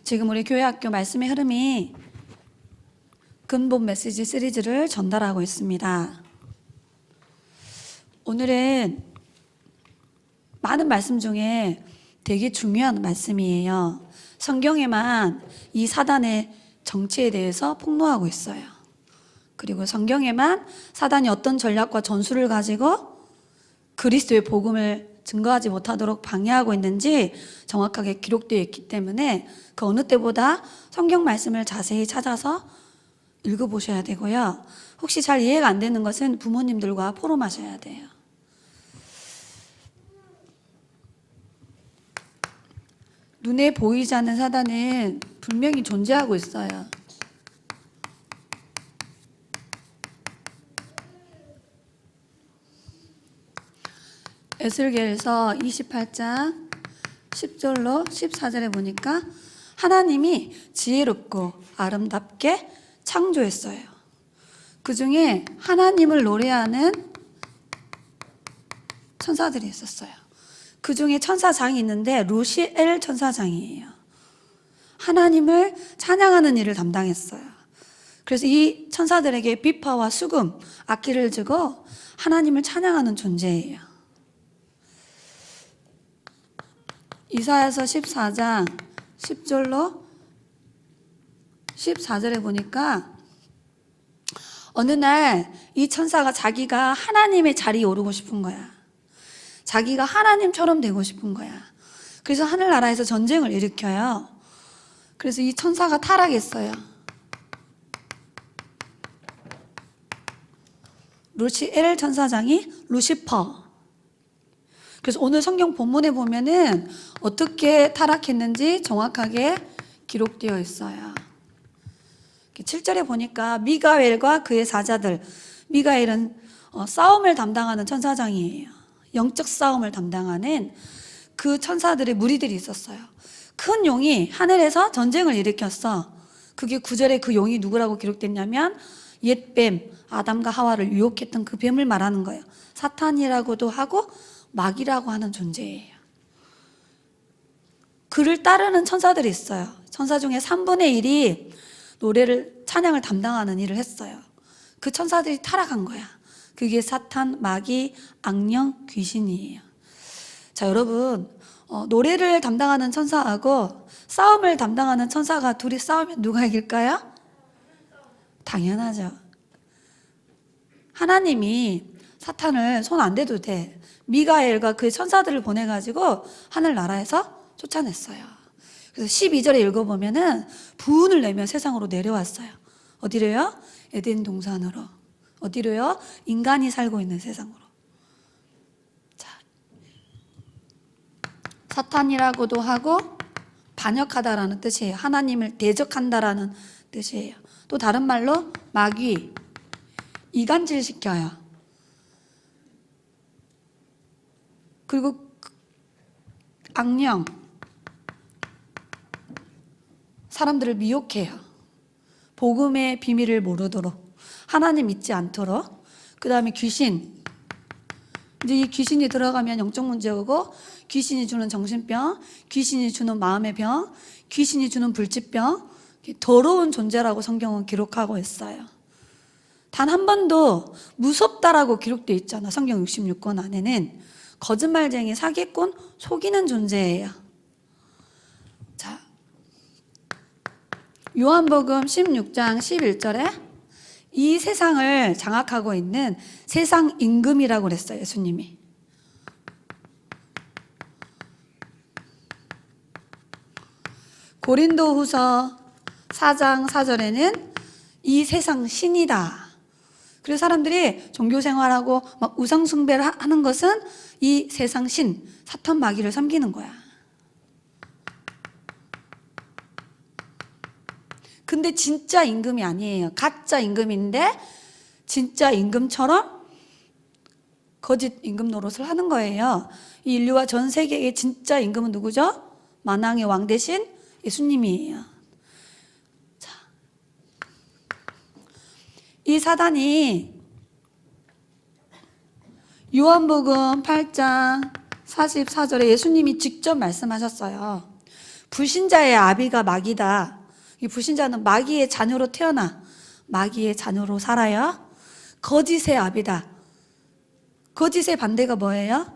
지금 우리 교회학교 말씀의 흐름이 근본 메시지 시리즈를 전달하고 있습니다. 오늘은 많은 말씀 중에 되게 중요한 말씀이에요. 성경에만 이 사단의 정치에 대해서 폭로하고 있어요. 그리고 성경에만 사단이 어떤 전략과 전술을 가지고 그리스도의 복음을 증거하지 못하도록 방해하고 있는지 정확하게 기록되어 있기 때문에 그 어느 때보다 성경 말씀을 자세히 찾아서 읽어보셔야 되고요. 혹시 잘 이해가 안 되는 것은 부모님들과 포럼하셔야 돼요. 눈에 보이지 않는 사단은 분명히 존재하고 있어요. 에스겔서 28장 10절로 14절에 보니까 하나님이 지혜롭고 아름답게 창조했어요. 그 중에 하나님을 노래하는 천사들이 있었어요. 그 중에 천사장이 있는데 루시엘 천사장이에요. 하나님을 찬양하는 일을 담당했어요. 그래서 이 천사들에게 비파와 수금, 악기를 주고 하나님을 찬양하는 존재예요. 이사야서 14장 10절로 14절에 보니까 어느 날 이 천사가 자기가 하나님의 자리에 오르고 싶은 거야. 자기가 하나님처럼 되고 싶은 거야. 그래서 하늘나라에서 전쟁을 일으켜요. 그래서 이 천사가 타락했어요. 루시엘 천사장이 루시퍼. 그래서 오늘 성경 본문에 보면은 어떻게 타락했는지 정확하게 기록되어 있어요. 7절에 보니까 미가엘과 그의 사자들, 미가엘은 싸움을 담당하는 천사장이에요. 영적 싸움을 담당하는 그 천사들의 무리들이 있었어요. 큰 용이 하늘에서 전쟁을 일으켰어. 그게 9절에 그 용이 누구라고 기록됐냐면 옛뱀, 아담과 하와를 유혹했던 그 뱀을 말하는 거예요. 사탄이라고도 하고 마귀라고 하는 존재예요. 그를 따르는 천사들이 있어요. 천사 중에 3분의 1이 노래를, 찬양을 담당하는 일을 했어요. 그 천사들이 타락한 거야. 그게 사탄, 마귀, 악령, 귀신이에요. 자, 여러분, 노래를 담당하는 천사하고 싸움을 담당하는 천사가 둘이 싸우면 누가 이길까요? 당연하죠. 하나님이 사탄을 손 안 대도 돼. 미가엘과 그의 천사들을 보내가지고 하늘나라에서 쫓아냈어요. 그래서 12절에 읽어보면은 부운을 내며 세상으로 내려왔어요. 어디로요? 에덴 동산으로. 어디로요? 인간이 살고 있는 세상으로. 자, 사탄이라고도 하고 반역하다라는 뜻이에요. 하나님을 대적한다라는 뜻이에요. 또 다른 말로 마귀, 이간질시켜요. 그리고 악령, 사람들을 미혹해요. 복음의 비밀을 모르도록, 하나님 믿지 않도록. 그 다음에 귀신, 이제 이 귀신이 들어가면 영적 문제 오고, 귀신이 주는 정신병, 귀신이 주는 마음의 병, 귀신이 주는 불치병, 더러운 존재라고 성경은 기록하고 있어요. 단 한 번도 무섭다라고 기록되어 있잖아. 성경 66권 안에는 거짓말쟁이, 사기꾼, 속이는 존재예요. 자, 요한복음 16장 11절에 이 세상을 장악하고 있는 세상 임금이라고 그랬어요, 예수님이. 고린도후서 4장 4절에는 이 세상 신이다. 그래서 사람들이 종교 생활하고 막 우상 숭배를 하는 것은 이 세상 신, 사탄 마귀를 섬기는 거야. 근데 진짜 임금이 아니에요. 가짜 임금인데 진짜 임금처럼 거짓 임금 노릇을 하는 거예요. 이 인류와 전 세계의 진짜 임금은 누구죠? 만왕의 왕 대신 예수님이에요. 자, 이 사단이 요한복음 8장 44절에 예수님이 직접 말씀하셨어요. 불신자의 아비가 마귀다. 이 불신자는 마귀의 자녀로 태어나 마귀의 자녀로 살아요. 거짓의 아비다. 거짓의 반대가 뭐예요?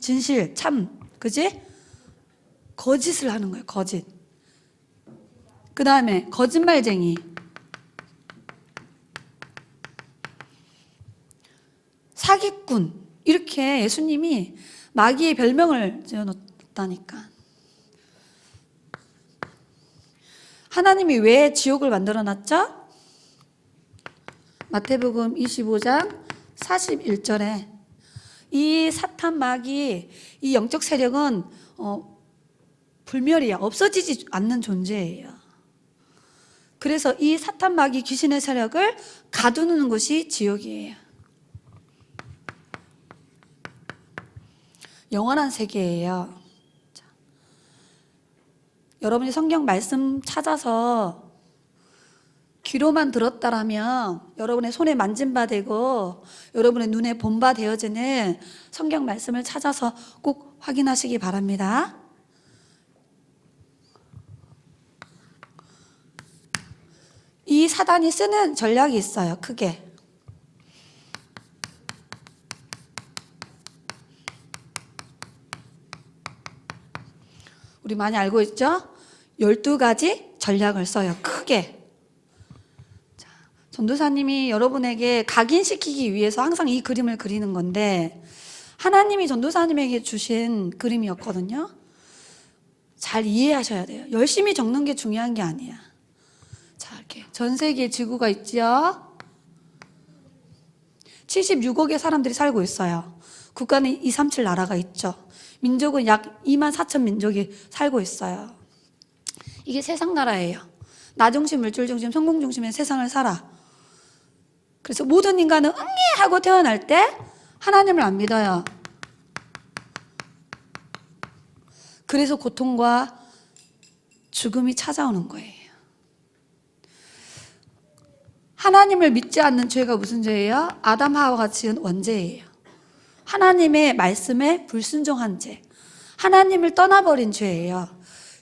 진실, 참, 그지? 거짓을 하는 거예요, 거짓. 그 다음에 거짓말쟁이. 사기꾼. 이렇게 예수님이 마귀의 별명을 지어놓았다니까. 하나님이 왜 지옥을 만들어놨죠? 마태복음 25장 41절에 이 사탄 마귀, 이 영적 세력은 불멸이야. 없어지지 않는 존재예요. 그래서 이 사탄 마귀 귀신의 세력을 가두는 곳이 지옥이에요. 영원한 세계예요. 자, 여러분이 성경 말씀 찾아서 귀로만 들었다라면 여러분의 손에 만진 바 되고 여러분의 눈에 본 바 되어지는 성경 말씀을 찾아서 꼭 확인하시기 바랍니다. 이 사단이 쓰는 전략이 있어요. 크게. 우리 많이 알고 있죠? 12가지 전략을 써요. 크게. 전도사님이 여러분에게 각인시키기 위해서 항상 이 그림을 그리는 건데 하나님이 전도사님에게 주신 그림이었거든요. 잘 이해하셔야 돼요. 열심히 적는 게 중요한 게 아니야. 자, 이렇게 전 세계에 지구가 있지요. 76억의 사람들이 살고 있어요. 국가는 237 나라가 있죠. 민족은 약 2만 4천 민족이 살고 있어요. 이게 세상 나라예요. 나 중심, 물질 중심, 성공 중심의 세상을 살아. 그래서 모든 인간은 하고 태어날 때 하나님을 안 믿어요. 그래서 고통과 죽음이 찾아오는 거예요. 하나님을 믿지 않는 죄가 무슨 죄예요? 아담 하와가 지은 원죄예요. 하나님의 말씀에 불순종한 죄. 하나님을 떠나버린 죄예요.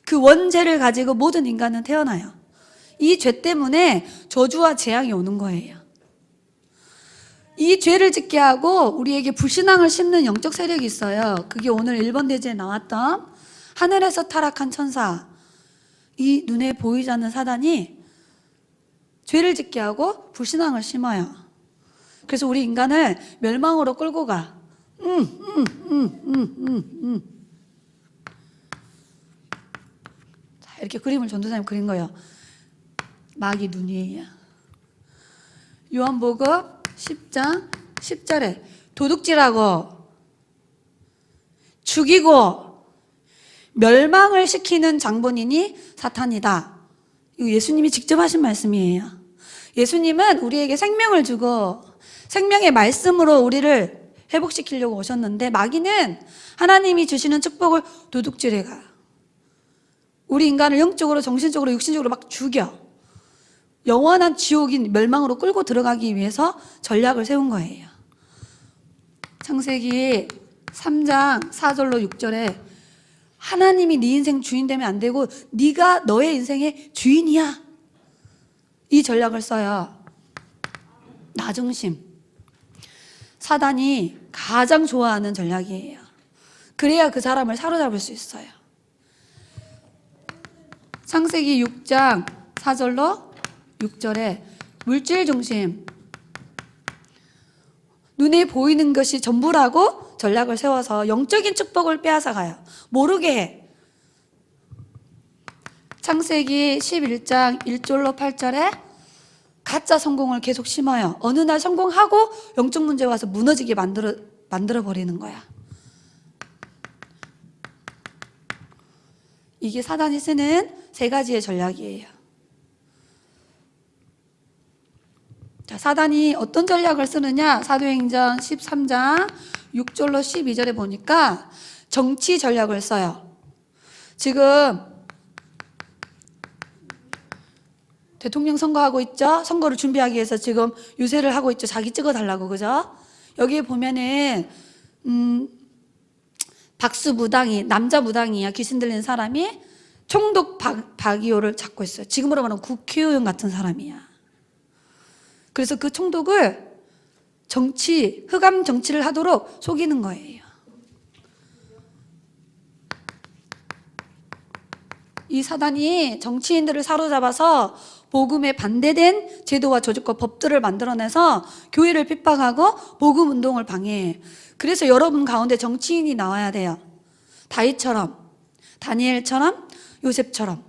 그 원죄를 가지고 모든 인간은 태어나요. 이 죄 때문에 저주와 재앙이 오는 거예요. 이 죄를 짓게 하고 우리에게 불신앙을 심는 영적 세력이 있어요. 그게 오늘 1번 대지에 나왔던 하늘에서 타락한 천사, 이 눈에 보이지 않는 사단이 죄를 짓게 하고 불신앙을 심어요. 그래서 우리 인간을 멸망으로 끌고 가. 자, 이렇게 그림을 전도사님 그린 거예요. 마귀 눈이에요. 요한복음 10장 10절에 도둑질하고 죽이고 멸망을 시키는 장본인이 사탄이다. 이거 예수님이 직접 하신 말씀이에요. 예수님은 우리에게 생명을 주고 생명의 말씀으로 우리를 회복시키려고 오셨는데 마귀는 하나님이 주시는 축복을 도둑질해가. 우리 인간을 영적으로, 정신적으로, 육신적으로 막 죽여. 영원한 지옥인 멸망으로 끌고 들어가기 위해서 전략을 세운 거예요. 창세기 3장 4절로 6절에 하나님이 네 인생 주인 되면 안 되고 네가 너의 인생의 주인이야. 이 전략을 써요. 나 중심. 사단이 가장 좋아하는 전략이에요. 그래야 그 사람을 사로잡을 수 있어요. 창세기 6장 4절로 6절에 물질 중심, 눈에 보이는 것이 전부라고 전략을 세워서 영적인 축복을 빼앗아가요. 모르게 해. 창세기 11장 1절로 8절에 가짜 성공을 계속 심어요. 어느 날 성공하고 영적 문제 와서 무너지게 만들어버리는 거야. 이게 사단이 쓰는 3가지의 전략이에요. 자, 사단이 어떤 전략을 쓰느냐? 사도행전 13장 6절로 12절에 보니까 정치 전략을 써요. 지금 대통령 선거하고 있죠? 선거를 준비하기 위해서 지금 유세를 하고 있죠. 자기 찍어달라고, 그죠? 여기에 보면은 박수 무당이, 남자 무당이야. 귀신 들린 사람이 총독 박이호를 잡고 있어요. 지금으로 말하면 국회의원 같은 사람이야. 그래서 그 총독을 흑암 정치를 하도록 속이는 거예요. 이 사단이 정치인들을 사로잡아서 복음에 반대된 제도와 조직과 법들을 만들어내서 교회를 핍박하고 복음 운동을 방해해. 그래서 여러분 가운데 정치인이 나와야 돼요. 다윗처럼, 다니엘처럼, 요셉처럼.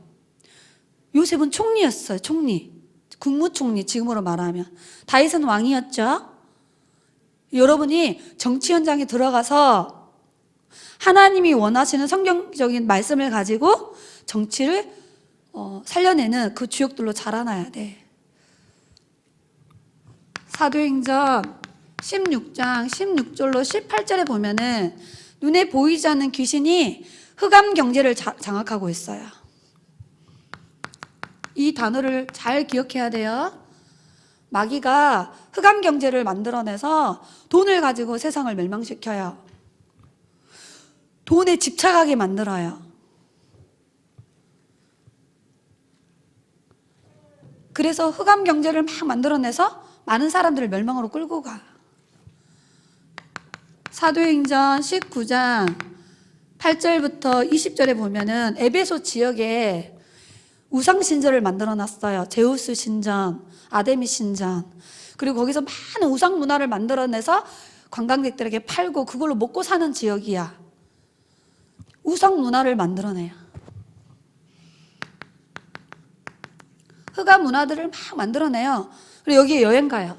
요셉은 총리였어요. 총리, 국무총리, 지금으로 말하면. 다윗은 왕이었죠. 여러분이 정치 현장에 들어가서 하나님이 원하시는 성경적인 말씀을 가지고 정치를 살려내는 그 주역들로 자라나야 돼. 사도행전 16장 16절로 18절에 보면은 눈에 보이지 않는 귀신이 흑암 경제를 장악하고 있어요. 이 단어를 잘 기억해야 돼요. 마귀가 흑암 경제를 만들어내서 돈을 가지고 세상을 멸망시켜요. 돈에 집착하게 만들어요. 그래서 흑암 경제를 막 만들어내서 많은 사람들을 멸망으로 끌고 가. 사도행전 19장 8절부터 20절에 보면은 에베소 지역에 우상신전을 만들어 놨어요. 제우스 신전, 아데미 신전. 그리고 거기서 많은 우상 문화를 만들어내서 관광객들에게 팔고 그걸로 먹고 사는 지역이야. 우상 문화를 만들어내요. 흑암 문화들을 막 만들어내요. 그리고 여기에 여행 가요.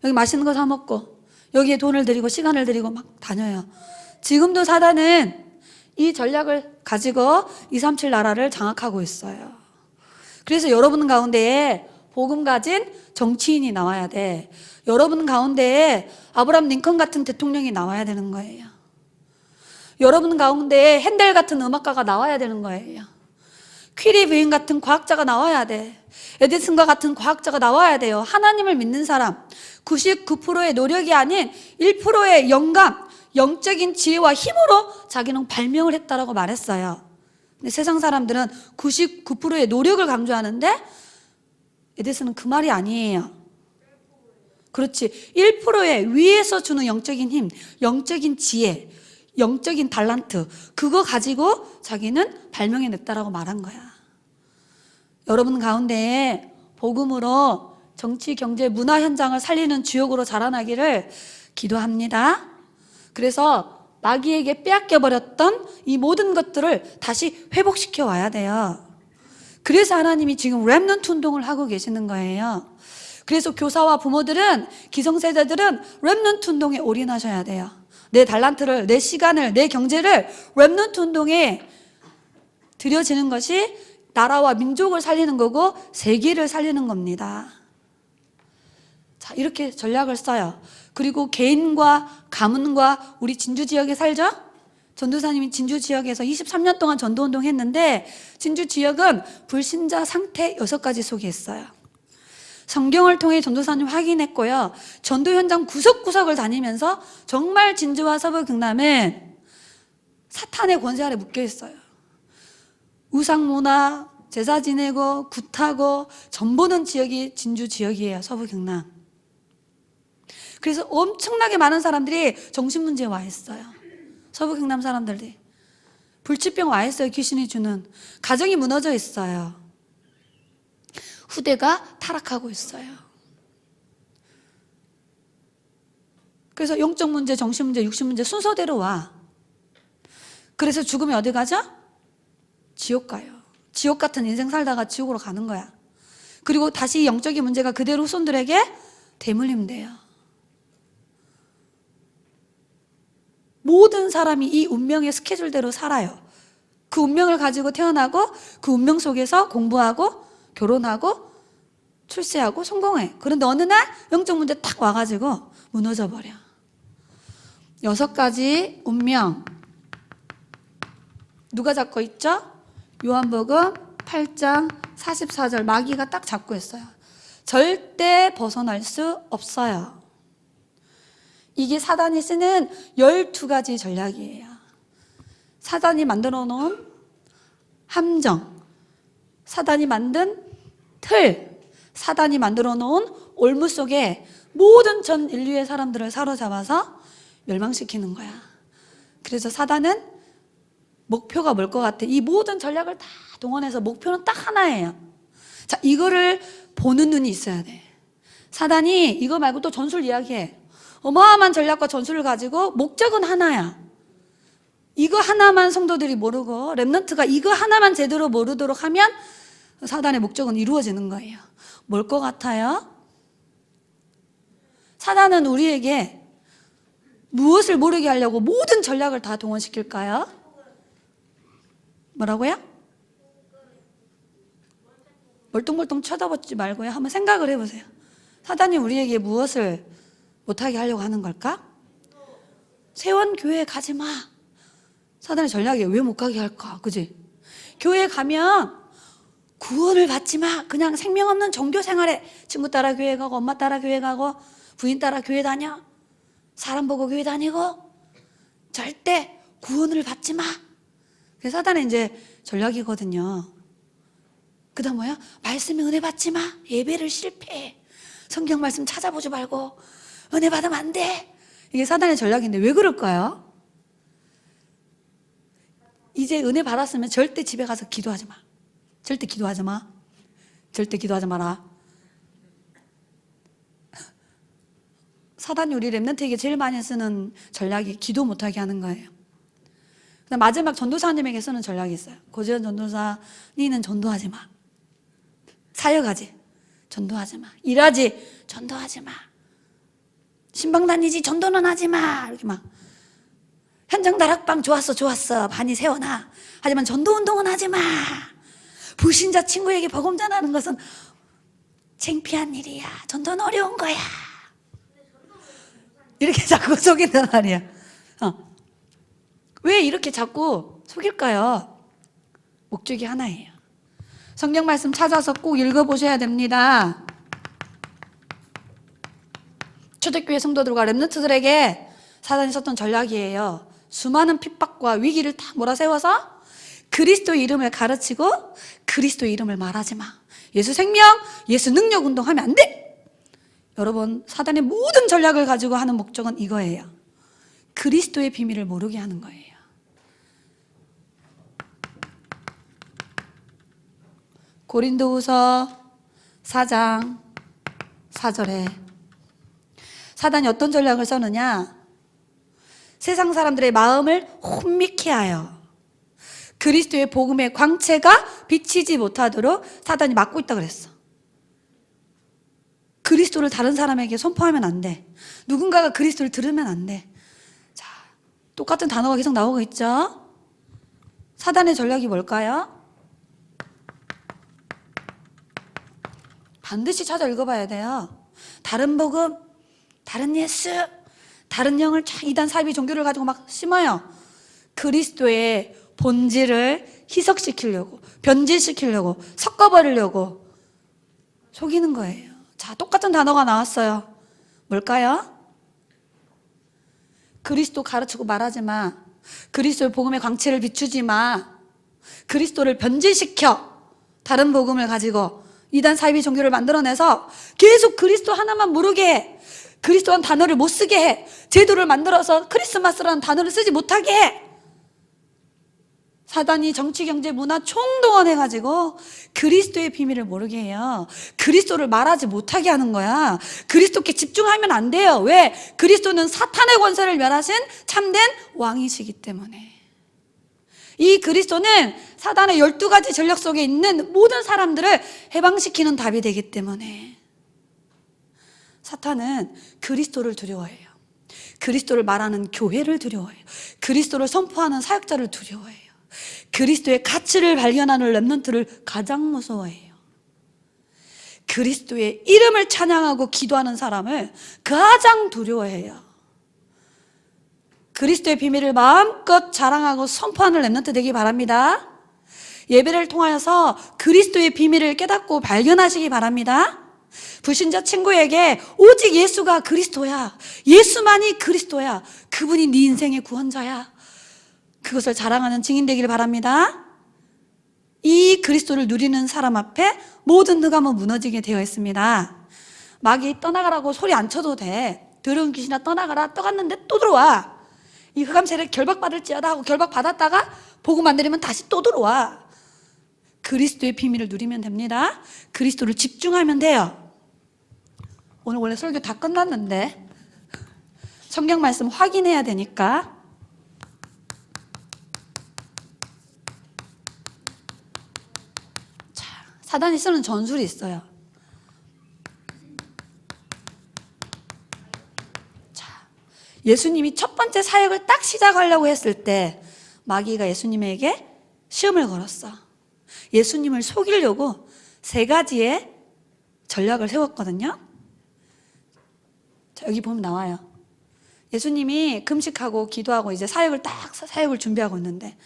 여기 맛있는 거 사 먹고 여기에 돈을 들이고 시간을 들이고 막 다녀요. 지금도 사단은 이 전략을 가지고 237 나라를 장악하고 있어요. 그래서 여러분 가운데에 복음 가진 정치인이 나와야 돼. 여러분 가운데에 아브라함 링컨 같은 대통령이 나와야 되는 거예요. 여러분 가운데에 핸델 같은 음악가가 나와야 되는 거예요. 퀴리 부인 같은 과학자가 나와야 돼. 에디슨과 같은 과학자가 나와야 돼요. 하나님을 믿는 사람, 99%의 노력이 아닌 1%의 영감, 영적인 지혜와 힘으로 자기는 발명을 했다라고 말했어요. 근데 세상 사람들은 99%의 노력을 강조하는데 에디슨은 그 말이 아니에요. 그렇지. 1%의 위에서 주는 영적인 힘, 영적인 지혜, 영적인 달란트, 그거 가지고 자기는 발명해냈다라고 말한 거야. 여러분 가운데 복음으로 정치, 경제, 문화 현장을 살리는 주역으로 자라나기를 기도합니다. 그래서 마귀에게 빼앗겨버렸던 이 모든 것들을 다시 회복시켜 와야 돼요. 그래서 하나님이 지금 렘넌트 운동을 하고 계시는 거예요. 그래서 교사와 부모들은, 기성세대들은 렘넌트 운동에 올인하셔야 돼요. 내 달란트를, 내 시간을, 내 경제를 렘넌트 운동에 들여지는 것이 나라와 민족을 살리는 거고 세계를 살리는 겁니다. 자, 이렇게 전략을 써요. 그리고 개인과 가문과 우리 진주 지역에 살죠? 전도사님이 진주 지역에서 23년 동안 전도운동 했는데 진주 지역은 불신자 상태 6가지 속에 있어요. 성경을 통해 전도사님 확인했고요. 전도 현장 구석구석을 다니면서 정말 진주와 서부 경남은 사탄의 권세 아래 묶여 있어요. 우상문화, 제사 지내고 굿하고 전보는 지역이 진주 지역이에요. 서부 경남. 그래서 엄청나게 많은 사람들이 정신문제에 와 있어요. 서부 경남 사람들이. 불치병 와 있어요. 귀신이 주는. 가정이 무너져 있어요. 후대가 타락하고 있어요. 그래서 영적 문제, 정신 문제, 육신 문제 순서대로 와. 그래서 죽으면 어디 가죠? 지옥 가요. 지옥 같은 인생 살다가 지옥으로 가는 거야. 그리고 다시 영적인 문제가 그대로 후손들에게 대물림돼요. 모든 사람이 이 운명의 스케줄대로 살아요. 그 운명을 가지고 태어나고 그 운명 속에서 공부하고 결혼하고 출세하고 성공해. 그런데 어느 날 영적 문제 딱 와가지고 무너져 버려. 6가지 운명 누가 잡고 있죠? 요한복음 8장 44절 마귀가 딱 잡고 있어요. 절대 벗어날 수 없어요. 이게 사단이 쓰는 12가지 전략이에요. 사단이 만들어 놓은 함정, 사단이 만든 틀, 사단이 만들어 놓은 올무 속에 모든 전 인류의 사람들을 사로잡아서 멸망시키는 거야. 그래서 사단은 목표가 뭘 것 같아? 이 모든 전략을 다 동원해서 목표는 딱 하나예요. 자, 이거를 보는 눈이 있어야 돼. 사단이 이거 말고 또 전술 이야기해. 어마어마한 전략과 전술을 가지고 목적은 하나야. 이거 하나만 성도들이 모르고 렘넌트가 이거 하나만 제대로 모르도록 하면 사단의 목적은 이루어지는 거예요. 뭘 것 같아요? 사단은 우리에게 무엇을 모르게 하려고 모든 전략을 다 동원시킬까요? 뭐라고요? 멀뚱멀뚱 쳐다보지 말고요. 한번 생각을 해보세요. 사단이 우리에게 무엇을 못하게 하려고 하는 걸까? 세원교회 가지 마. 사단의 전략이 왜 못 가게 할까? 그지? 교회 가면 구원을 받지 마. 그냥 생명 없는 종교 생활에 친구 따라 교회 가고 엄마 따라 교회 가고 부인 따라 교회 다녀. 사람 보고 교회 다니고 절대 구원을 받지 마. 그게 사단의 이제 전략이거든요. 그 다음 뭐야? 말씀에 은혜 받지 마. 예배를 실패해. 성경 말씀 찾아보지 말고 은혜 받으면 안 돼. 이게 사단의 전략인데 왜 그럴까요? 이제 은혜 받았으면 절대 집에 가서 기도하지 마. 절대 기도하지 마. 절대 기도하지 마라. 사단이 우리 렘넌트에게 제일 많이 쓰는 전략이 기도 못하게 하는 거예요. 그다음 마지막 전도사님에게 쓰는 전략이 있어요. 고지현 전도사, 니는 전도하지 마. 사역하지, 전도하지 마. 일하지, 전도하지 마. 신방 다니지, 전도는 하지 마. 이렇게 막 현장 다락방 좋았어 많이 세워놔. 하지만 전도 운동은 하지 마. 불신자 친구에게 복음 전하는 것은 창피한 일이야. 전도는 어려운 거야. 이렇게 자꾸 속인단 말이야. 왜 이렇게 자꾸 속일까요? 목적이 하나예요. 성경 말씀 찾아서 꼭 읽어보셔야 됩니다. 초대교회 성도들과 렘넌트들에게 사단이 썼던 전략이에요. 수많은 핍박과 위기를 다 몰아세워서 그리스도의 이름을 가르치고 그리스도의 이름을 말하지 마. 예수 생명, 예수 능력 운동하면 안 돼. 여러분, 사단의 모든 전략을 가지고 하는 목적은 이거예요. 그리스도의 비밀을 모르게 하는 거예요. 고린도후서 4장 4절에 사단이 어떤 전략을 써느냐? 세상 사람들의 마음을 혼미케 하여 그리스도의 복음의 광채가 비치지 못하도록 사단이 막고 있다 그랬어. 그리스도를 다른 사람에게 선포하면 안 돼. 누군가가 그리스도를 들으면 안 돼. 자, 똑같은 단어가 계속 나오고 있죠? 사단의 전략이 뭘까요? 반드시 찾아 읽어봐야 돼요. 다른 복음, 다른 예수, 다른 영을 이단 사이비 종교를 가지고 막 심어요. 그리스도의 본질을 희석시키려고, 변질시키려고, 섞어버리려고 속이는 거예요. 자, 똑같은 단어가 나왔어요. 뭘까요? 그리스도 가르치고 말하지 마. 그리스도의 복음의 광채를 비추지 마. 그리스도를 변질시켜. 다른 복음을 가지고 이단 사이비 종교를 만들어내서 계속 그리스도 하나만 모르게 해. 그리스도란 단어를 못 쓰게 해. 제도를 만들어서 크리스마스라는 단어를 쓰지 못하게 해. 사단이 정치, 경제, 문화 총동원해가지고 그리스도의 비밀을 모르게 해요. 그리스도를 말하지 못하게 하는 거야. 그리스도께 집중하면 안 돼요. 왜? 그리스도는 사탄의 권세를 멸하신 참된 왕이시기 때문에. 이 그리스도는 사단의 12가지 전략 속에 있는 모든 사람들을 해방시키는 답이 되기 때문에 사탄은 그리스도를 두려워해요. 그리스도를 말하는 교회를 두려워해요. 그리스도를 선포하는 사역자를 두려워해요. 그리스도의 가치를 발견하는 렘넌트를 가장 무서워해요. 그리스도의 이름을 찬양하고 기도하는 사람을 가장 두려워해요. 그리스도의 비밀을 마음껏 자랑하고 선포하는 렘넌트 되기 바랍니다. 예배를 통하여서 그리스도의 비밀을 깨닫고 발견하시기 바랍니다. 불신자 친구에게 오직 예수가 그리스도야. 예수만이 그리스도야. 그분이 네 인생의 구원자야. 그것을 자랑하는 증인 되기를 바랍니다. 이 그리스도를 누리는 사람 앞에 모든 흑암은 무너지게 되어 있습니다. 마귀 떠나가라고 소리 안 쳐도 돼. 더러운 귀신아 떠나가라. 떠갔는데 또 들어와. 이 흑암 세력 결박받을지어다 하고 결박받았다가 복음 안 들으면 다시 또 들어와. 그리스도의 비밀을 누리면 됩니다. 그리스도를 집중하면 돼요. 오늘 원래 설교 다 끝났는데 성경 말씀 확인해야 되니까. 자, 사단이 쓰는 전술이 있어요. 자, 예수님이 첫 번째 사역을 딱 시작하려고 했을 때 마귀가 예수님에게 시험을 걸었어. 예수님을 속이려고 3가지의 전략을 세웠거든요. 자, 여기 보면 나와요. 예수님이 금식하고 기도하고 이제 사역을 준비하고 있는데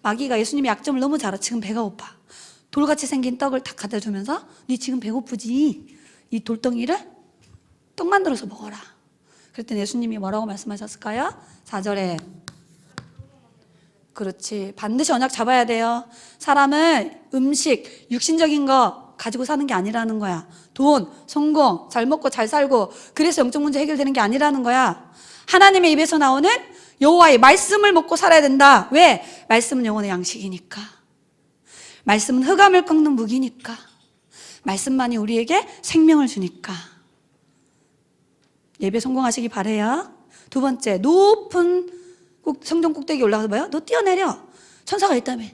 마귀가 예수님의 약점을 너무 잘 알아. 지금 배가 고파. 돌같이 생긴 떡을 탁 갖다 주면서 네 지금 배고프지? 이 돌덩이를 떡 만들어서 먹어라. 그랬더니 예수님이 뭐라고 말씀하셨을까요? 4절에 그렇지. 반드시 언약 잡아야 돼요. 사람은 음식, 육신적인 거 가지고 사는 게 아니라는 거야. 돈, 성공, 잘 먹고 잘 살고 그래서 영적 문제 해결되는 게 아니라는 거야. 하나님의 입에서 나오는 여호와의 말씀을 먹고 살아야 된다. 왜? 말씀은 영혼의 양식이니까. 말씀은 흑암을 꺾는 무기니까. 말씀만이 우리에게 생명을 주니까. 예배 성공하시기 바래요. 2번째, 높은 성전 꼭대기에 올라가서 뭐야? 너 뛰어내려. 천사가 있다며.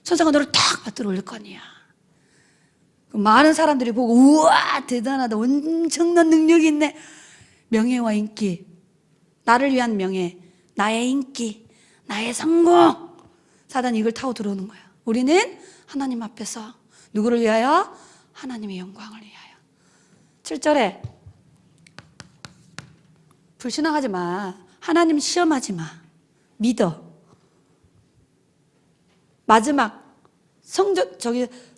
천사가 너를 탁 받들어 올릴 거 아니야. 많은 사람들이 보고 우와 대단하다. 엄청난 능력이 있네. 명예와 인기. 나를 위한 명예. 나의 인기. 나의 성공. 사단이 이걸 타고 들어오는 거야. 우리는 하나님 앞에서 누구를 위하여? 하나님의 영광을 위하여. 7절에 불신앙하지 마. 하나님 시험하지 마. 믿어. 마지막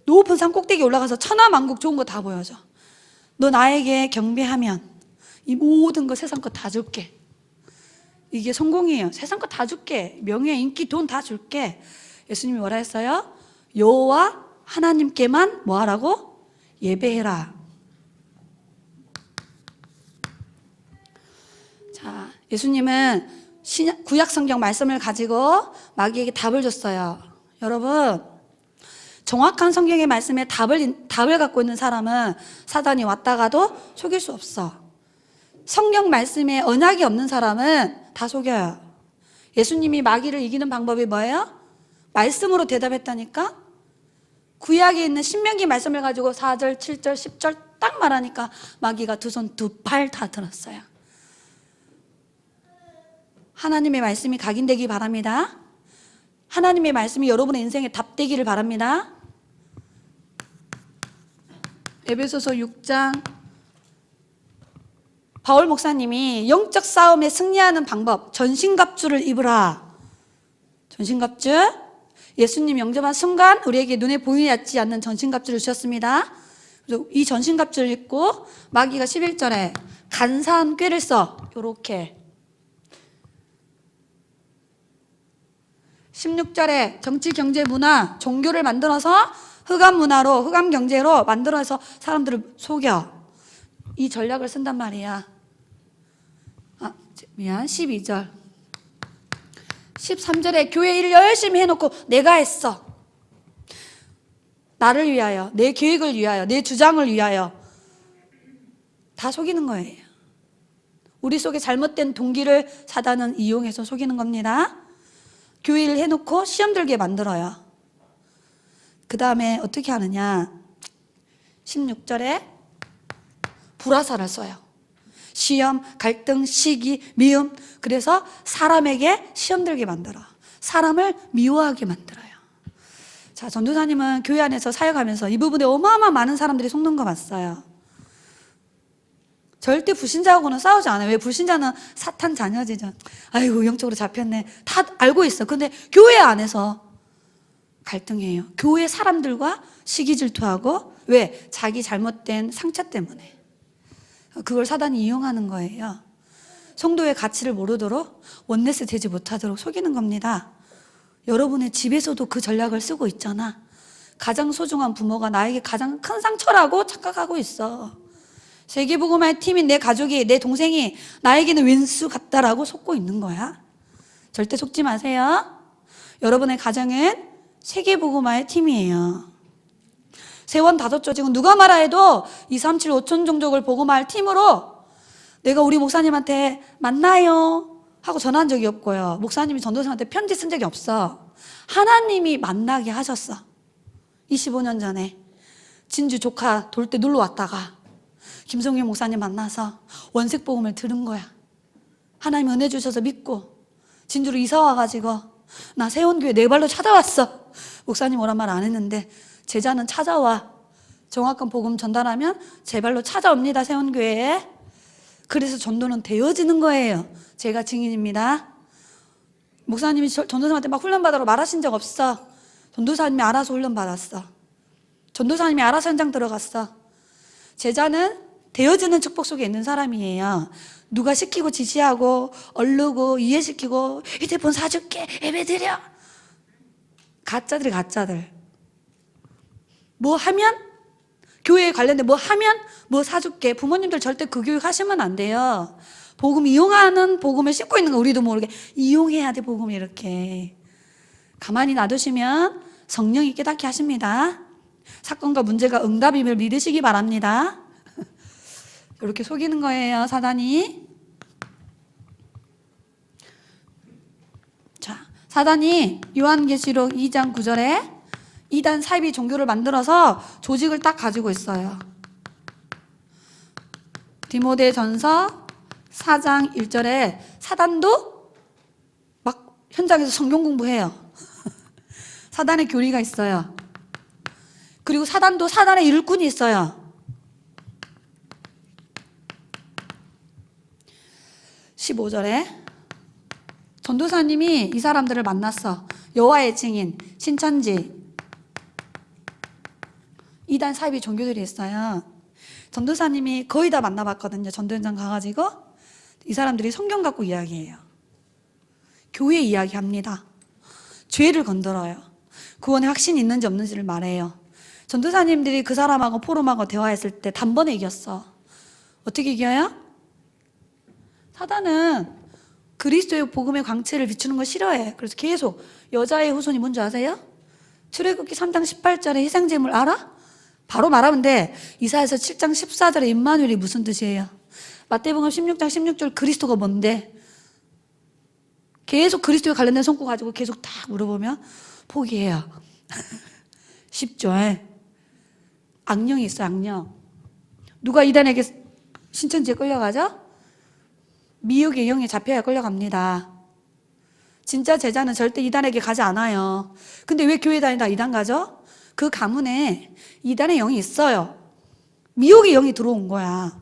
높은 산 꼭대기에 올라가서 천하만국 좋은 거 다 보여줘. 너 나에게 경배하면 이 모든 거 세상 거 다 줄게. 이게 성공이에요. 세상 거 다 줄게. 명예, 인기, 돈 다 줄게. 예수님이 뭐라 했어요? 여호와 하나님께만 뭐 하라고? 예배해라. 자, 예수님은 구약 성경 말씀을 가지고 마귀에게 답을 줬어요. 여러분, 정확한 성경의 말씀에 답을 갖고 있는 사람은 사단이 왔다가도 속일 수 없어. 성경 말씀에 언약이 없는 사람은 다 속여요. 예수님이 마귀를 이기는 방법이 뭐예요? 말씀으로 대답했다니까? 구약에 있는 신명기 말씀을 가지고 4절, 7절, 10절 딱 말하니까 마귀가 2손 2팔 다 들었어요. 하나님의 말씀이 각인되기 바랍니다. 하나님의 말씀이 여러분의 인생에 답되기를 바랍니다. 에베소서 6장 바울 목사님이 영적 싸움에 승리하는 방법, 전신갑주를 입으라. 전신갑주, 예수님 영접한 순간 우리에게 눈에 보이지 않는 전신갑주를 주셨습니다. 그래서 이 전신갑주를 입고 마귀가 11절에 간사한 꾀를 써. 요렇게 16절에 정치, 경제, 문화, 종교를 만들어서 흑암 문화로, 흑암 경제로 만들어서 사람들을 속여. 이 전략을 쓴단 말이야. 12절. 13절에 교회 일을 열심히 해놓고 내가 했어. 나를 위하여, 내 계획을 위하여, 내 주장을 위하여. 다 속이는 거예요. 우리 속에 잘못된 동기를 사단은 이용해서 속이는 겁니다. 교회 일을 해놓고 시험 들게 만들어요. 그 다음에 어떻게 하느냐. 16절에 불화살을 써요. 시험, 갈등, 시기, 미움. 그래서 사람에게 시험 들게 만들어. 사람을 미워하게 만들어요. 자, 전도사님은 교회 안에서 사역하면서 이 부분에 어마어마한 많은 사람들이 속는 거 봤어요. 절대 불신자하고는 싸우지 않아요. 왜? 불신자는 사탄 자녀지죠. 아이고 영적으로 잡혔네. 다 알고 있어. 근데 교회 안에서 갈등해요. 교회 사람들과 시기 질투하고. 왜? 자기 잘못된 상처 때문에. 그걸 사단이 이용하는 거예요. 성도의 가치를 모르도록, 원네스 되지 못하도록 속이는 겁니다. 여러분의 집에서도 그 전략을 쓰고 있잖아. 가장 소중한 부모가 나에게 가장 큰 상처라고 착각하고 있어. 세계복음화의 팀인 내 가족이, 내 동생이 나에게는 왼수 같다라고 속고 있는 거야. 절대 속지 마세요. 여러분의 가정은 세계복음화의 팀이에요. 세원 5조직은 누가 말아 해도 2, 3, 7, 5천 종족을 복음화할 팀으로 내가 우리 목사님한테 만나요 하고 전화한 적이 없고요. 목사님이 전도사한테 편지 쓴 적이 없어. 하나님이 만나게 하셨어. 25년 전에 진주 조카 돌 때 놀러 왔다가 김성규 목사님 만나서 원색 복음을 들은 거야. 하나님 은혜 주셔서 믿고 진주로 이사 와가지고 나 세원교회 내 발로 찾아왔어. 목사님 오란 말 안 했는데 제자는 찾아와. 정확한 복음 전달하면 제 발로 찾아옵니다. 세원교회에. 그래서 전도는 되어지는 거예요. 제가 증인입니다. 목사님이 전도사님한테 막 훈련받으러 말하신 적 없어. 전도사님이 알아서 훈련받았어. 전도사님이 알아서 현장 들어갔어. 제자는 되어지는 축복 속에 있는 사람이에요. 누가 시키고 지시하고 얼르고 이해시키고 휴대폰 사줄게 예배드려. 가짜들이 가짜들. 뭐 하면 교회에 관련된 뭐 하면 뭐 사줄게. 부모님들 절대 그 교육 하시면 안 돼요. 복음 이용하는 복음을 씹고 있는 거 우리도 모르게 이용해야 돼. 복음 이렇게 가만히 놔두시면 성령이 깨닫게 하십니다. 사건과 문제가 응답임을 믿으시기 바랍니다. 이렇게 속이는 거예요, 사단이. 자, 사단이 요한계시록 2장 9절에 이단 사이비 종교를 만들어서 조직을 딱 가지고 있어요. 디모데전서 4장 1절에 사단도 막 현장에서 성경 공부해요. 사단의 교리가 있어요. 그리고 사단도 사단의 일꾼이 있어요. 15절에 전도사님이 이 사람들을 만났어. 여호와의 증인, 신천지, 이단 사이비 종교들이 있어요. 전도사님이 거의 다 만나봤거든요. 전도 현장 가가지고 이 사람들이 성경 갖고 이야기해요. 교회 이야기합니다. 죄를 건드려요. 구원에 확신이 있는지 없는지를 말해요. 전도사님들이 그 사람하고 포럼하고 대화했을 때 단번에 이겼어. 어떻게 이겨요? 사단은 그리스도의 복음의 광채를 비추는 걸 싫어해. 그래서 계속 여자의 후손이 뭔지 아세요? 출애굽기 3장 18절에 희생제물 알아? 바로 말하면 돼. 이사야서 7장 14절에 임마누엘이 무슨 뜻이에요? 마태복음 16장 16절 그리스도가 뭔데? 계속 그리스도에 관련된 성구 가지고 계속 다 물어보면 포기해요. 쉽죠? 악령이 있어요. 악령. 누가 이단에게 신천지에 끌려가죠? 미혹의 영에 잡혀야 끌려갑니다. 진짜 제자는 절대 이단에게 가지 않아요. 근데 왜 교회 다니다 이단 가죠? 그 가문에 이단의 영이 있어요. 미혹의 영이 들어온 거야.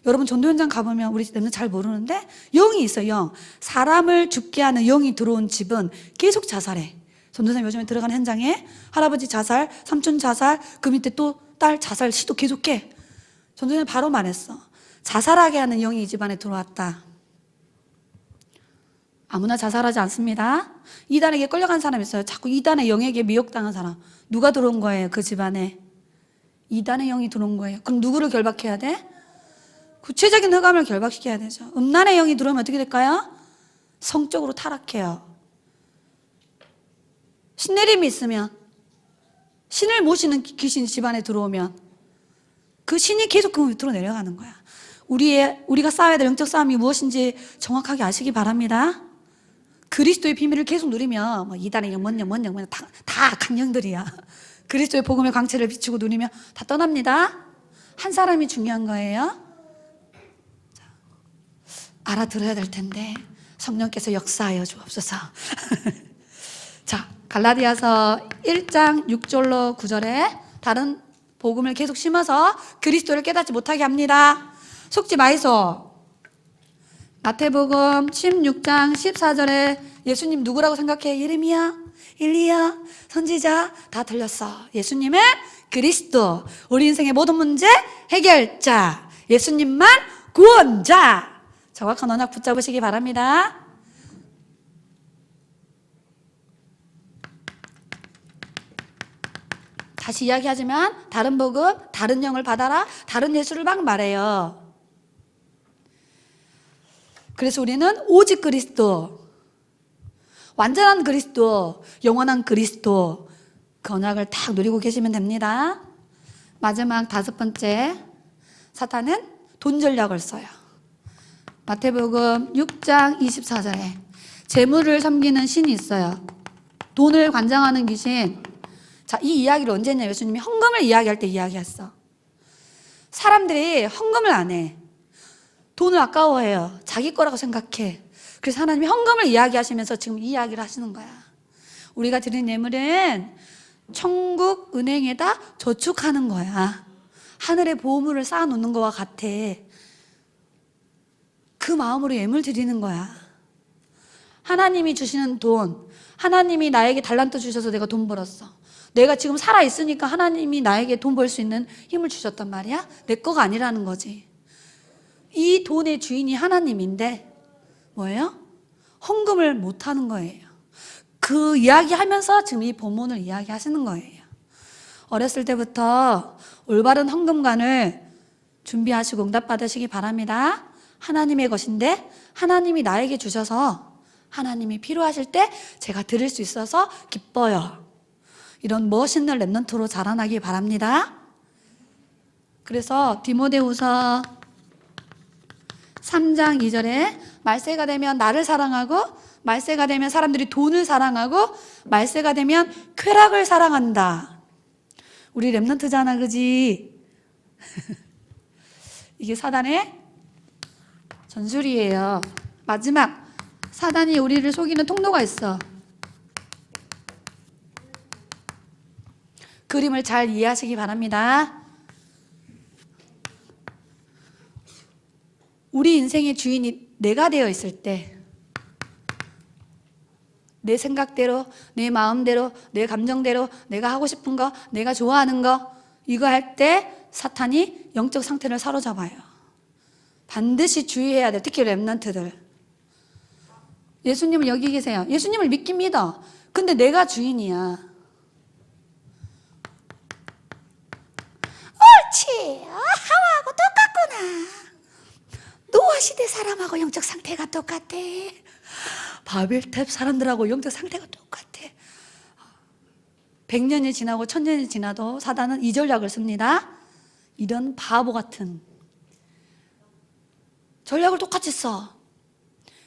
여러분 전도 현장 가보면 우리 때는 잘 모르는데 영이 있어요. 영. 사람을 죽게 하는 영이 들어온 집은 계속 자살해. 전도사님 요즘에 들어가는 현장에 할아버지 자살, 삼촌 자살, 그 밑에 또 딸 자살 시도 계속해. 전도사님 바로 말했어. 자살하게 하는 영이 이 집안에 들어왔다. 아무나 자살하지 않습니다. 이단에게 끌려간 사람 있어요. 자꾸 이단의 영에게 미혹당한 사람. 누가 들어온 거예요? 그 집안에. 이단의 영이 들어온 거예요. 그럼 누구를 결박해야 돼? 구체적인 흑암을 결박시켜야 되죠. 음란의 영이 들어오면 어떻게 될까요? 성적으로 타락해요. 신내림이 있으면, 신을 모시는 귀신이 집안에 들어오면 그 신이 계속 그 밑으로 내려가는 거야. 우리가 싸워야 될 영적 싸움이 무엇인지 정확하게 아시기 바랍니다. 그리스도의 비밀을 계속 누리면 뭐 이단의 영, 뭔 영, 다 악한 영들이야. 그리스도의 복음의 광채를 비추고 누리면 다 떠납니다. 한 사람이 중요한 거예요. 자, 알아들어야 될 텐데 성령께서 역사하여 주옵소서. 자, 갈라디아서 1장 6절로 9절에 다른 복음을 계속 심어서 그리스도를 깨닫지 못하게 합니다. 속지 마이소. 마태복음 16장 14절에 예수님 누구라고 생각해? 예레미야, 엘리야, 선지자 다 들렸어. 예수님은 그리스도, 우리 인생의 모든 문제 해결자, 예수님만 구원자. 정확한 언약 붙잡으시기 바랍니다. 다시 이야기하지만 다른 복음, 다른 영을 받아라, 다른 예수를 막 말해요. 그래서 우리는 오직 그리스도, 완전한 그리스도, 영원한 그리스도, 그 언약을 딱 누리고 계시면 됩니다. 마지막 5번째, 사탄은 돈 전략을 써요. 마태복음 6장 24절에 재물을 섬기는 신이 있어요. 돈을 관장하는 귀신. 자, 이 이야기를 언제 했냐? 예수님이 헌금을 이야기할 때 이야기했어. 사람들이 헌금을 안 해. 돈을 아까워해요. 자기 거라고 생각해. 그래서 하나님이 헌금을 이야기하시면서 지금 이 이야기를 하시는 거야. 우리가 드린 예물은 천국 은행에다 저축하는 거야. 하늘에 보물을 쌓아놓는 거와 같아. 그 마음으로 예물 드리는 거야. 하나님이 주시는 돈, 하나님이 나에게 달란트 주셔서 내가 돈 벌었어. 내가 지금 살아있으니까 하나님이 나에게 돈 벌 수 있는 힘을 주셨단 말이야. 내 거가 아니라는 거지. 이 돈의 주인이 하나님인데 뭐예요? 헌금을 못하는 거예요. 그 이야기하면서 지금 이 본문을 이야기하시는 거예요. 어렸을 때부터 올바른 헌금관을 준비하시고 응답받으시기 바랍니다. 하나님의 것인데 하나님이 나에게 주셔서 하나님이 필요하실 때 제가 드릴 수 있어서 기뻐요. 이런 멋있는 렘넌트로 자라나기 바랍니다. 그래서 디모데후서 3장 2절에 말세가 되면 나를 사랑하고, 말세가 되면 사람들이 돈을 사랑하고, 말세가 되면 쾌락을 사랑한다. 우리 렘넌트잖아, 그지? 이게 사단의 전술이에요. 마지막, 사단이 우리를 속이는 통로가 있어. 그림을 잘 이해하시기 바랍니다. 우리 인생의 주인이 내가 되어 있을 때, 내 생각대로, 내 마음대로, 내 감정대로, 내가 하고 싶은 거, 내가 좋아하는 거, 이거 할 때 사탄이 영적 상태를 사로잡아요. 반드시 주의해야 돼. 특히 렘넌트들. 예수님은 여기 계세요. 예수님을 믿긴 믿어. 근데 내가 주인이야. 옳지. 하와하고 똑같구나. 노아 시대 사람하고 영적 상태가 똑같아. 바벨탑 사람들하고 영적 상태가 똑같아. 100년이 지나고 1000년이 지나도 사단은 이 전략을 씁니다. 이런 바보 같은 전략을 똑같이 써.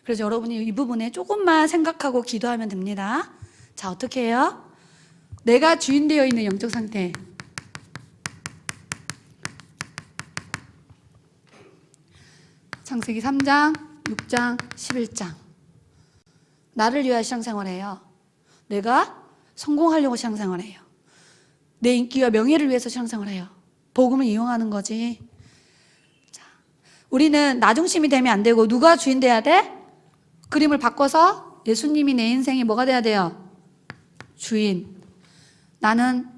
그래서 여러분이 이 부분에 조금만 생각하고 기도하면 됩니다. 자, 어떻게 해요? 내가 주인 되어 있는 영적 상태. 창세기 3장, 6장, 11장. 나를 위하여 신앙생활해요. 내가 성공하려고 신앙생활해요. 내 인기와 명예를 위해서 신앙생활해요. 복음을 이용하는 거지. 자, 우리는 나 중심이 되면 안 되고 누가 주인 돼야 돼? 그림을 바꿔서 예수님이 내 인생에 뭐가 돼야 돼요? 주인. 나는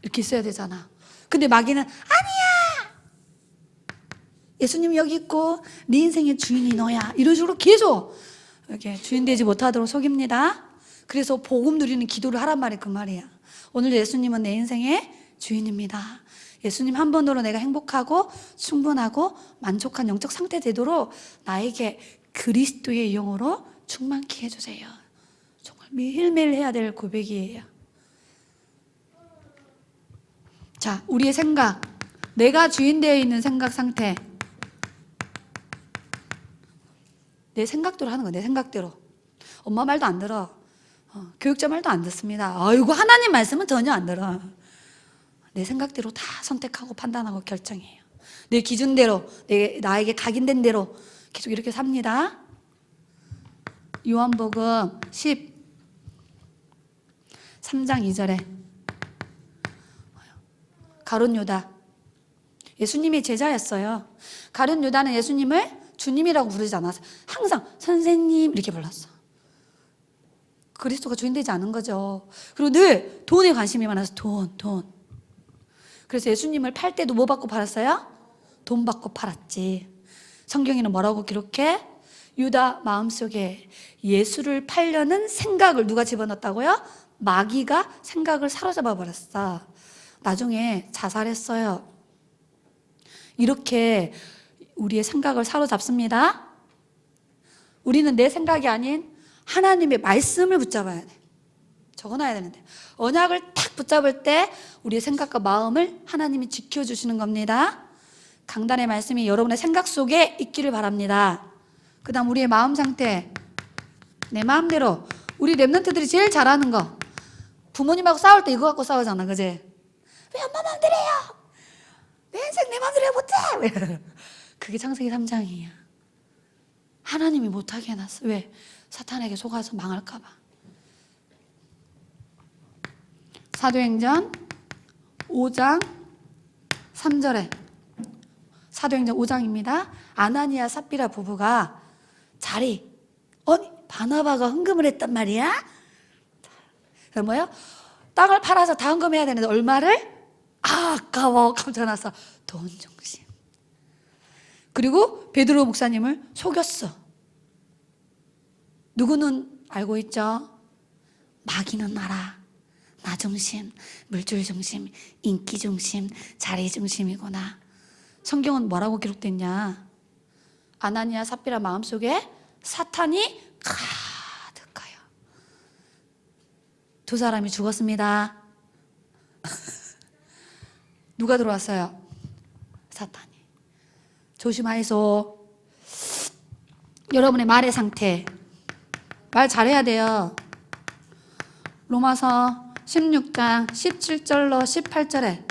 이렇게 있어야 되잖아. 근데 마귀는 아니야. 예수님 여기 있고 네 인생의 주인이 너야. 이런 식으로 계속 이렇게 주인 되지 못하도록 속입니다. 그래서 복음 누리는 기도를 하란 말이 그 말이야. 오늘 예수님은 내 인생의 주인입니다. 예수님 한 번으로 내가 행복하고 충분하고 만족한 영적 상태 되도록 나에게 그리스도의 영으로 충만케 해주세요. 정말 매일매일 해야 될 고백이에요. 자, 우리의 생각, 내가 주인 되어 있는 생각 상태. 내 생각대로 하는 거야. 내 생각대로. 엄마 말도 안 들어. 교육자 말도 안 듣습니다. 아이고 하나님 말씀은 전혀 안 들어. 내 생각대로 다 선택하고 판단하고 결정해요. 내 기준대로, 나에게 각인된 대로 계속 이렇게 삽니다. 요한복음 13장 2절에 가룟 유다, 예수님의 제자였어요. 가룟 유다는 예수님을 주님이라고 부르지 않았어요. 항상 선생님 이렇게 불렀어. 그리스도가 주인 되지 않은 거죠. 그리고 늘 돈에 관심이 많아서 돈. 그래서 예수님을 팔 때도 뭐 받고 팔았어요? 돈 받고 팔았지. 성경에는 뭐라고 기록해? 유다 마음속에 예수를 팔려는 생각을 누가 집어넣었다고요? 마귀가 생각을 사로잡아 버렸어. 나중에 자살했어요. 이렇게 우리의 생각을 사로잡습니다. 우리는 내 생각이 아닌 하나님의 말씀을 붙잡아야 돼. 적어놔야 되는데 언약을 탁 붙잡을 때 우리의 생각과 마음을 하나님이 지켜주시는 겁니다. 강단의 말씀이 여러분의 생각 속에 있기를 바랍니다. 그 다음 우리의 마음 상태, 내 마음대로. 우리 랩런트들이 제일 잘하는 거, 부모님하고 싸울 때 이거 갖고 싸우잖아, 그지? 왜 엄마 마음대로요? 내 인생 내 마음대로 못해! 그게 창세기 3장이야. 하나님이 못하게 해놨어. 왜? 사탄에게 속아서 망할까봐. 사도행전 5장 3절에, 사도행전 5장입니다. 아나니아 삽비라 부부가 바나바가 헌금을 했단 말이야. 그럼 뭐예요? 땅을 팔아서 다 헌금해야 되는데 얼마를? 아까워. 깜짝 놀랐어. 돈 중심. 그리고 베드로 목사님을 속였어. 누구는 알고 있죠? 마귀는 알아. 나 중심, 물질 중심, 인기 중심, 자리 중심이구나. 성경은 뭐라고 기록됐냐? 아나니아 삽비라 마음속에 사탄이 가득하여 두 사람이 죽었습니다. 누가 들어왔어요? 사탄이. 조심하이소. 여러분의 말의 상태, 말 잘해야 돼요. 로마서 16장 17절로 18절에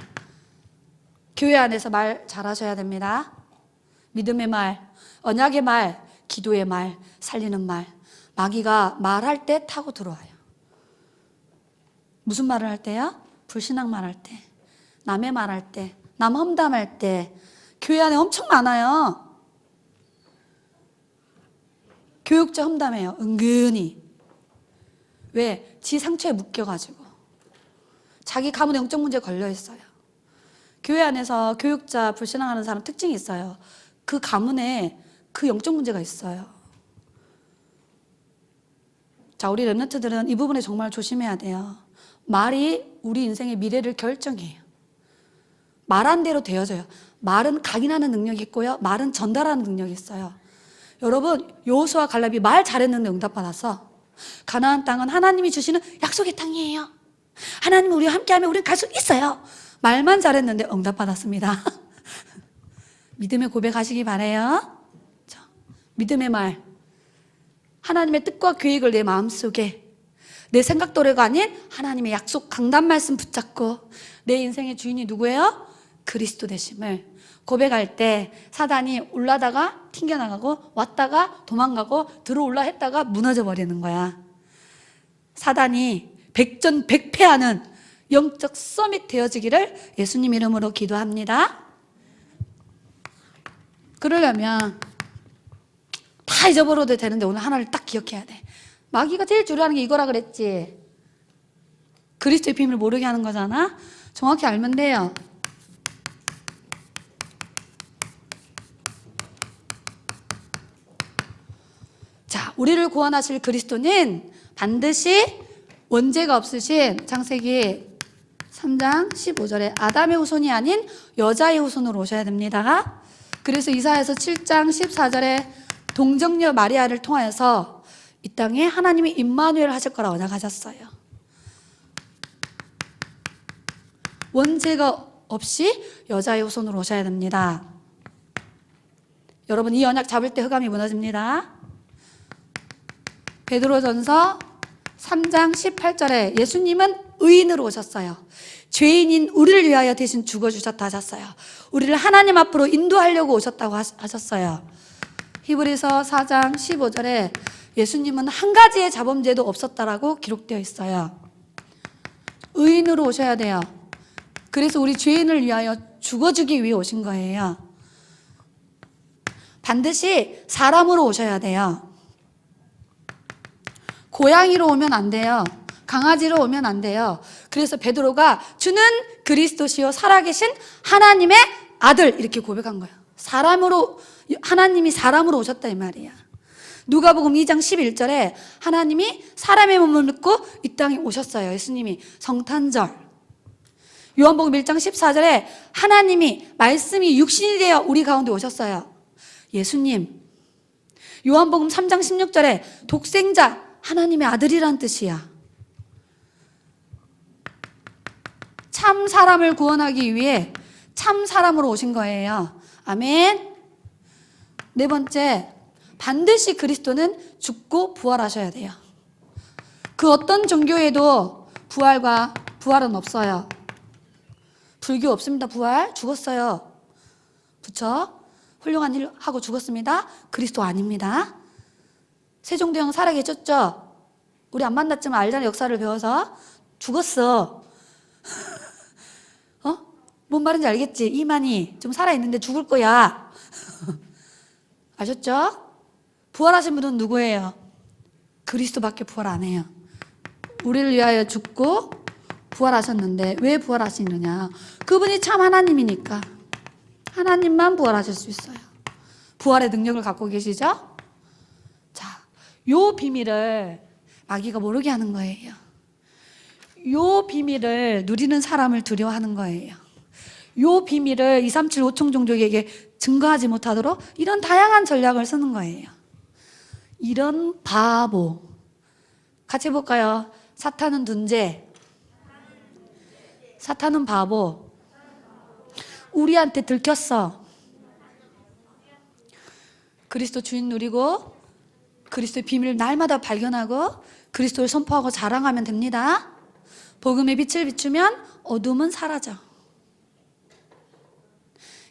교회 안에서 말 잘하셔야 됩니다. 믿음의 말, 언약의 말, 기도의 말, 살리는 말. 마귀가 말할 때 타고 들어와요. 무슨 말을 할 때요? 불신앙 말할 때, 남의 말할 때, 남 험담할 때. 교회 안에 엄청 많아요. 교육자 험담해요, 은근히. 왜? 지 상처에 묶여가지고. 자기 가문에 영적 문제 걸려 있어요. 교회 안에서 교육자 불신앙하는 사람 특징이 있어요. 그 가문에 그 영적 문제가 있어요. 자, 우리 랩런트들은 이 부분에 정말 조심해야 돼요. 말이 우리 인생의 미래를 결정해요. 말한 대로 되어져요. 말은 각인하는 능력이 있고요, 말은 전달하는 능력이 있어요. 여러분, 여호수아 갈렙이 말 잘했는데 응답받았어. 가나안 땅은 하나님이 주시는 약속의 땅이에요. 하나님이 우리와 함께하면 우리는 갈 수 있어요. 말만 잘했는데 응답받았습니다. 믿음의 고백하시기 바라요. 믿음의 말, 하나님의 뜻과 계획을 내 마음속에, 내 생각대로가 아닌 하나님의 약속 강단 말씀 붙잡고 내 인생의 주인이 누구예요? 그리스도 되심을 고백할 때 사단이 올라다가 튕겨나가고 왔다가 도망가고 들어올라 했다가 무너져 버리는 거야. 사단이 백전백패하는 영적 서밋 되어지기를 예수님 이름으로 기도합니다. 그러려면 다 잊어버려도 되는데 오늘 하나를 딱 기억해야 돼. 마귀가 제일 주려하는 게 이거라 그랬지. 그리스도의 비밀을 모르게 하는 거잖아. 정확히 알면 돼요. 자, 우리를 구원하실 그리스도는 반드시 원죄가 없으신 창세기 3장 15절에 아담의 후손이 아닌 여자의 후손으로 오셔야 됩니다. 그래서 이사야서 7장 14절에 동정녀 마리아를 통하여서 이 땅에 하나님이 임마누엘 하실 거라 언약하셨어요. 원죄가 없이 여자의 후손으로 오셔야 됩니다. 여러분, 이 언약 잡을 때 흑암이 무너집니다. 베드로전서 3장 18절에 예수님은 의인으로 오셨어요. 죄인인 우리를 위하여 대신 죽어주셨다 하셨어요. 우리를 하나님 앞으로 인도하려고 오셨다고 하셨어요. 히브리서 4장 15절에 예수님은 한 가지의 자범죄도 없었다라고 기록되어 있어요. 의인으로 오셔야 돼요. 그래서 우리 죄인을 위하여 죽어주기 위해 오신 거예요. 반드시 사람으로 오셔야 돼요. 고양이로 오면 안 돼요. 강아지로 오면 안 돼요. 그래서 베드로가 주는 그리스도시요 살아계신 하나님의 아들 이렇게 고백한 거예요. 사람으로, 하나님이 사람으로 오셨다 이 말이야. 누가복음 2장 11절에 하나님이 사람의 몸을 입고 이 땅에 오셨어요. 예수님이 성탄절. 요한복음 1장 14절에 하나님이 말씀이 육신이 되어 우리 가운데 오셨어요. 예수님. 요한복음 3장 16절에 독생자 하나님의 아들이란 뜻이야. 참 사람을 구원하기 위해 참 사람으로 오신 거예요. 아멘. 네 번째, 반드시 그리스도는 죽고 부활하셔야 돼요. 그 어떤 종교에도 부활은 없어요. 불교 없습니다. 부활 죽었어요. 부처 훌륭한 일 하고 죽었습니다. 그리스도 아닙니다. 세종대왕 살아계셨죠? 우리 안 만났지만 알잖아요. 역사를 배워서. 죽었어. 뭔 말인지 알겠지? 이만희 좀 살아있는데 죽을 거야. 아셨죠? 부활하신 분은 누구예요? 그리스도밖에 부활 안 해요. 우리를 위하여 죽고 부활하셨는데 왜 부활하시느냐? 그분이 참 하나님이니까. 하나님만 부활하실 수 있어요. 부활의 능력을 갖고 계시죠? 자, 요 비밀을 마귀가 모르게 하는 거예요. 요 비밀을 누리는 사람을 두려워하는 거예요. 요 비밀을 237 5총 종족에게 증거하지 못하도록 이런 다양한 전략을 쓰는 거예요. 이런 바보. 같이 해볼까요? 사탄은 둔재. 사탄은 바보. 우리한테 들켰어. 그리스도 주인 누리고 그리스도의 비밀을 날마다 발견하고 그리스도를 선포하고 자랑하면 됩니다. 복음의 빛을 비추면 어둠은 사라져.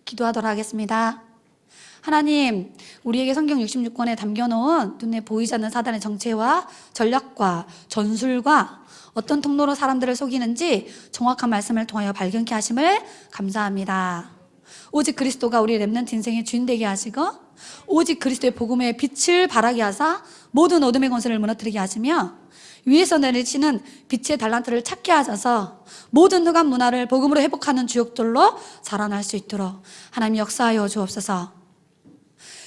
기도하도록 하겠습니다. 하나님, 우리에게 성경 66권에 담겨놓은 눈에 보이지 않는 사단의 정체와 전략과 전술과 어떤 통로로 사람들을 속이는지 정확한 말씀을 통하여 발견케 하심을 감사합니다. 오직 그리스도가 우리 렘넌트 인생의 주인 되게 하시고 오직 그리스도의 복음의 빛을 발하게 하사 모든 어둠의 권세를 무너뜨리게 하시며 위에서 내리치는 빛의 달란트를 찾게 하셔서 모든 흑암 문화를 복음으로 회복하는 주역들로 자라날 수 있도록 하나님 역사하여 주옵소서.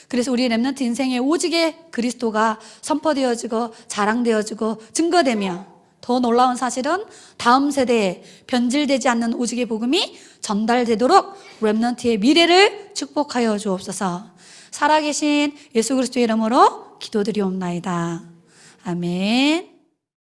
그래서 우리 렘넌트 인생에 오직의 그리스도가 선포되어지고 자랑되어지고 증거되며 더 놀라운 사실은 다음 세대에 변질되지 않는 오직의 복음이 전달되도록 렘넌트의 미래를 축복하여 주옵소서. 살아계신 예수 그리스도의 이름으로 기도드리옵나이다. 아멘.